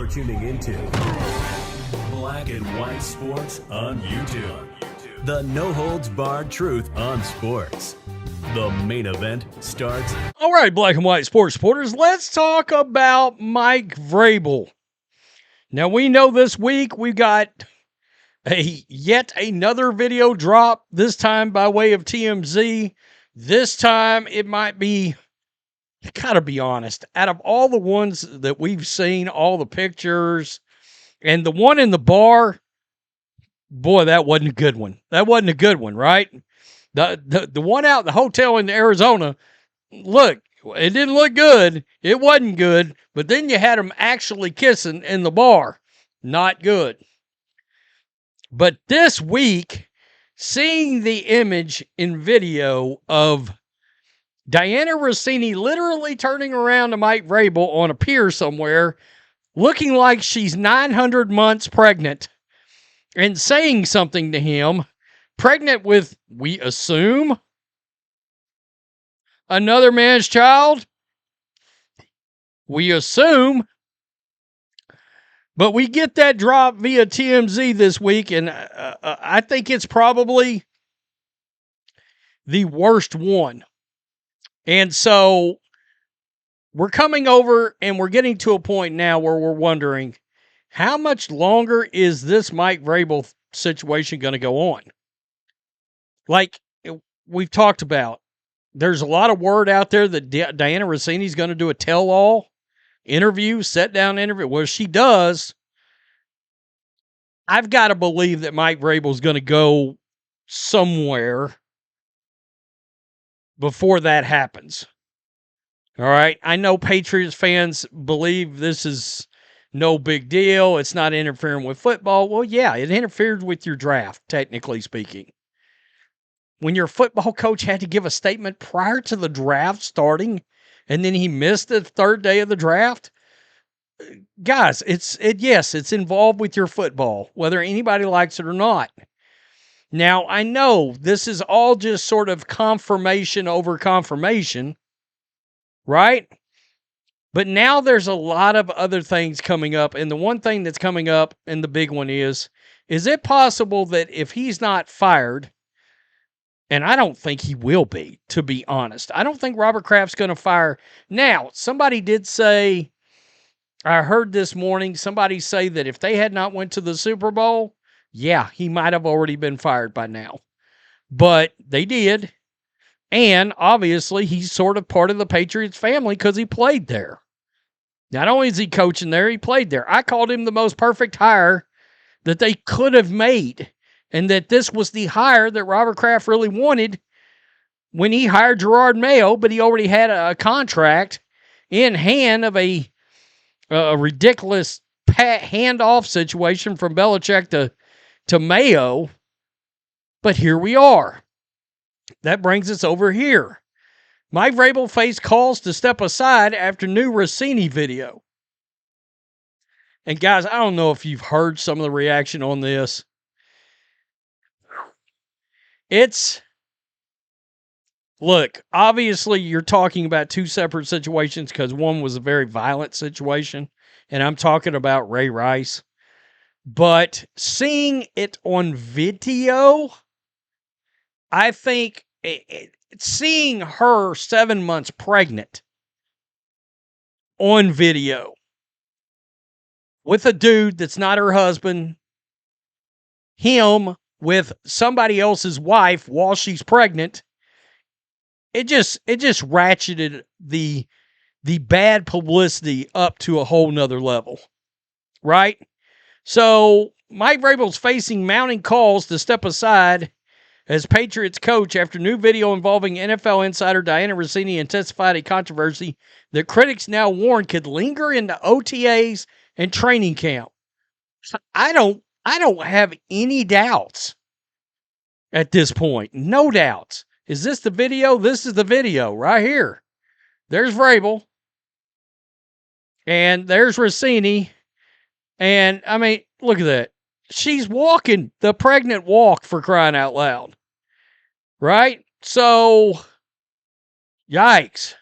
You're tuning into Black and White Sports on YouTube. The no-holds-barred truth on sports. The main event starts. All right, Black and White Sports supporters, let's talk about Mike Vrabel. Now, we know this week we've got yet another video drop, this time by way of TMZ. This time it might be, I gotta be honest, out of all the ones that we've seen, all the pictures, and the one in the bar, boy, that wasn't a good one. That wasn't a good one, right? The one out in the hotel in Arizona, look, it didn't look good. It wasn't good. But then you had them actually kissing in the bar. Not good. But this week, seeing the image in video of Diana Russini literally turning around to Mike Vrabel on a pier somewhere, looking like she's 900 months pregnant, and saying something to him, pregnant with, we assume, another man's child. We assume. But we get that drop via TMZ this week, and I think it's probably the worst one. And so we're coming over, and we're getting to a point now where we're wondering, how much longer is this Mike Vrabel situation going to go on? Like we've talked about, there's a lot of word out there that Diana Russini is going to do a tell-all interview, sit-down interview. Well, she does. I've got to believe that Mike Vrabel is going to go somewhere before that happens. All right? I know Patriots fans believe this is no big deal. It's not interfering with football. Well, yeah, it interfered with your draft, technically speaking. When your football coach had to give a statement prior to the draft starting, and then he missed the third day of the draft, guys, yes, it's involved with your football, whether anybody likes it or not. Now, I know this is all just sort of confirmation over confirmation, right? But now there's a lot of other things coming up, and the one thing that's coming up, and the big one is it possible that if he's not fired, and I don't think he will be, to be honest. I don't think Robert Kraft's going to fire. Now, somebody did say, I heard this morning, somebody say that if they had not went to the Super Bowl, yeah, he might have already been fired by now. But they did. And obviously, he's sort of part of the Patriots family because he played there. Not only is he coaching there, he played there. I called him the most perfect hire that they could have made. And that this was the hire that Robert Kraft really wanted when he hired Gerard Mayo, but he already had a contract in hand of a ridiculous handoff situation from Belichick to Mayo. But here we are. That brings us over here. Mike Vrabel faced calls to step aside after new Russini video. And guys, I don't know if you've heard some of the reaction on this. Look, obviously you're talking about two separate situations because one was a very violent situation, and I'm talking about Ray Rice. But seeing it on video, I think seeing her 7 months pregnant on video with a dude that's not her husband, him with somebody else's wife while she's pregnant, it just ratcheted the bad publicity up to a whole nother level, right? So Mike Vrabel's facing mounting calls to step aside as Patriots coach after new video involving NFL insider Diana Russini intensified a controversy that critics now warn could linger into OTAs and training camp. So I don't have any doubts at this point. No doubts. Is this the video? This is the video right here. There's Vrabel. And there's Russini. And, I mean, look at that. She's walking the pregnant walk, for crying out loud. Right? So, yikes.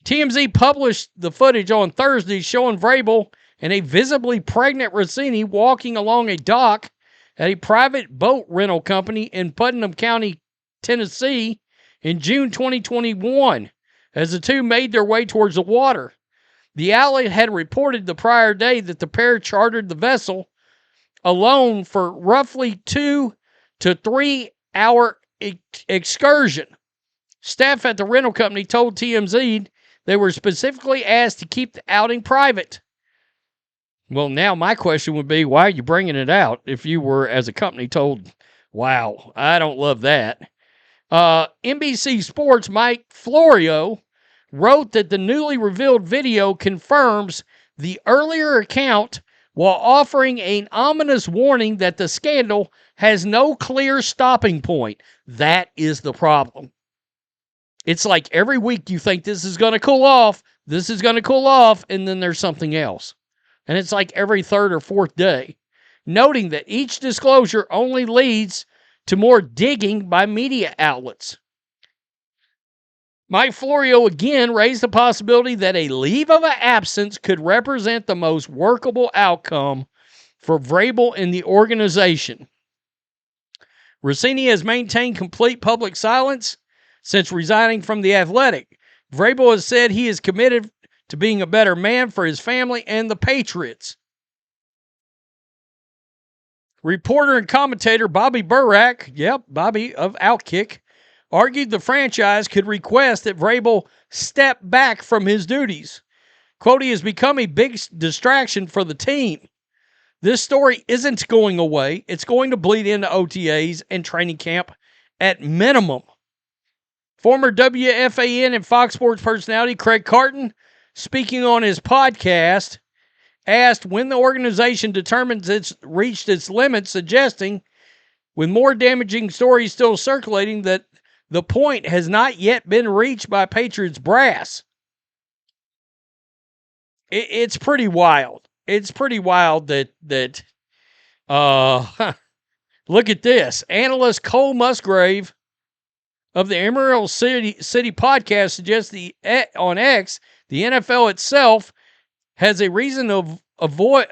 TMZ published the footage on Thursday showing Vrabel and a visibly pregnant Russini walking along a dock at a private boat rental company in Putnam County, Tennessee in June 2021 as the two made their way towards the water. The outlet had reported the prior day that the pair chartered the vessel alone for roughly 2 to 3 hour excursion. Staff at the rental company told TMZ they were specifically asked to keep the outing private. Well, now my question would be, why are you bringing it out if you were, as a company, told, wow, I don't love that. NBC Sports' Mike Florio wrote that the newly revealed video confirms the earlier account while offering an ominous warning that the scandal has no clear stopping point. That is the problem. It's like every week you think this is going to cool off, and then there's something else. And it's like every third or fourth day, noting that each disclosure only leads to more digging by media outlets. Mike Florio again raised the possibility that a leave of absence could represent the most workable outcome for Vrabel and the organization. Russini has maintained complete public silence since resigning from The Athletic. Vrabel has said he is committed to being a better man for his family and the Patriots. Reporter and commentator Bobby Burack, Bobby of Outkick, argued the franchise could request that Vrabel step back from his duties. Quote, he has become a big distraction for the team. This story isn't going away. It's going to bleed into OTAs and training camp at minimum. Former WFAN and Fox Sports personality Craig Carton, speaking on his podcast, asked when the organization determines it's reached its limits, suggesting, with more damaging stories still circulating, that the point has not yet been reached by Patriots brass. It's pretty wild. It's pretty wild that look at this. Analyst Cole Musgrave of the Emerald City podcast suggests on X, the NFL itself has a reason to avoid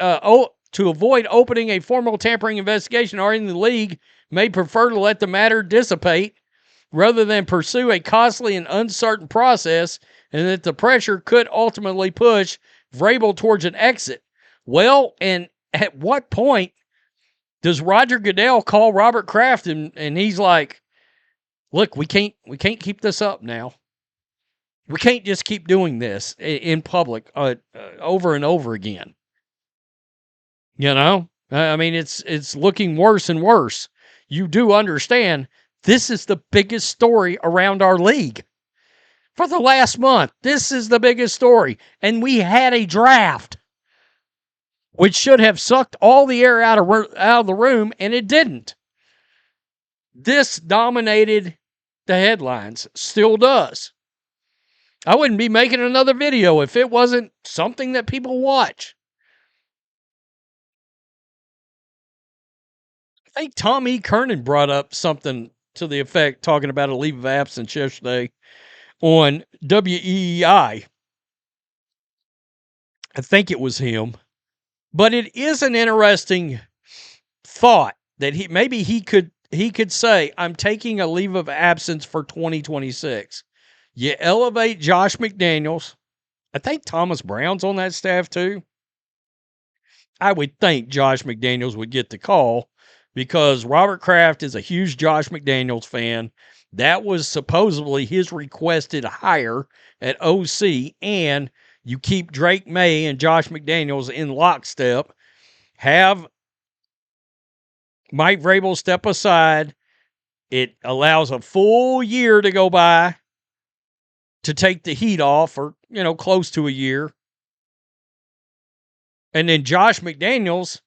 opening a formal tampering investigation, or in the league may prefer to let the matter dissipate rather than pursue a costly and uncertain process, and that the pressure could ultimately push Vrabel towards an exit. Well, and at what point does Roger Goodell call Robert Kraft and he's like, look, we can't keep this up now. We can't just keep doing this in public over and over again. You know? I mean, it's looking worse and worse. You do understand this is the biggest story around our league. For the last month, this is the biggest story. And we had a draft, which should have sucked all the air out of the room, and it didn't. This dominated the headlines. Still does. I wouldn't be making another video if it wasn't something that people watch. I think Tom E. Kernan brought up something to the effect, talking about a leave of absence yesterday on WEEI. I think it was him. But it is an interesting thought that he could say, I'm taking a leave of absence for 2026. You elevate Josh McDaniels. I think Thomas Brown's on that staff too. I would think Josh McDaniels would get the call because Robert Kraft is a huge Josh McDaniels fan. That was supposedly his requested hire at OC, and you keep Drake May and Josh McDaniels in lockstep. Have Mike Vrabel step aside. It allows a full year to go by to take the heat off, or, close to a year. And then Josh McDaniels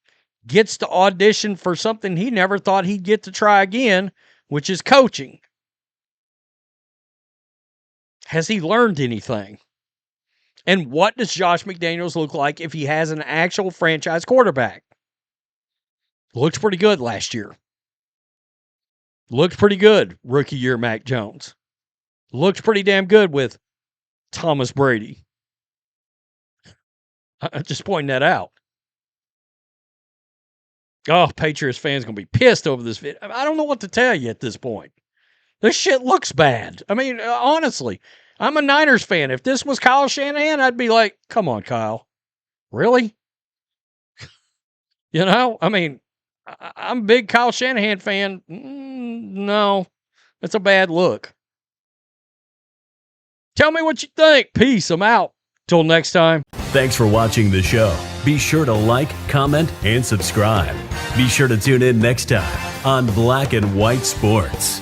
gets to audition for something he never thought he'd get to try again, which is coaching. Has he learned anything? And what does Josh McDaniels look like if he has an actual franchise quarterback? Looks pretty good last year. Looked pretty good rookie year Mac Jones. Looked pretty damn good with Thomas Brady. I just pointing that out. Oh, Patriots fans going to be pissed over this video. I don't know what to tell you at this point. This shit looks bad. I mean, honestly, I'm a Niners fan. If this was Kyle Shanahan, I'd be like, come on, Kyle. Really? You know, I mean, I'm a big Kyle Shanahan fan. No, that's a bad look. Tell me what you think. Peace. I'm out. Till next time. Thanks for watching the show. Be sure to like, comment, and subscribe. Be sure to tune in next time on Black and White Sports.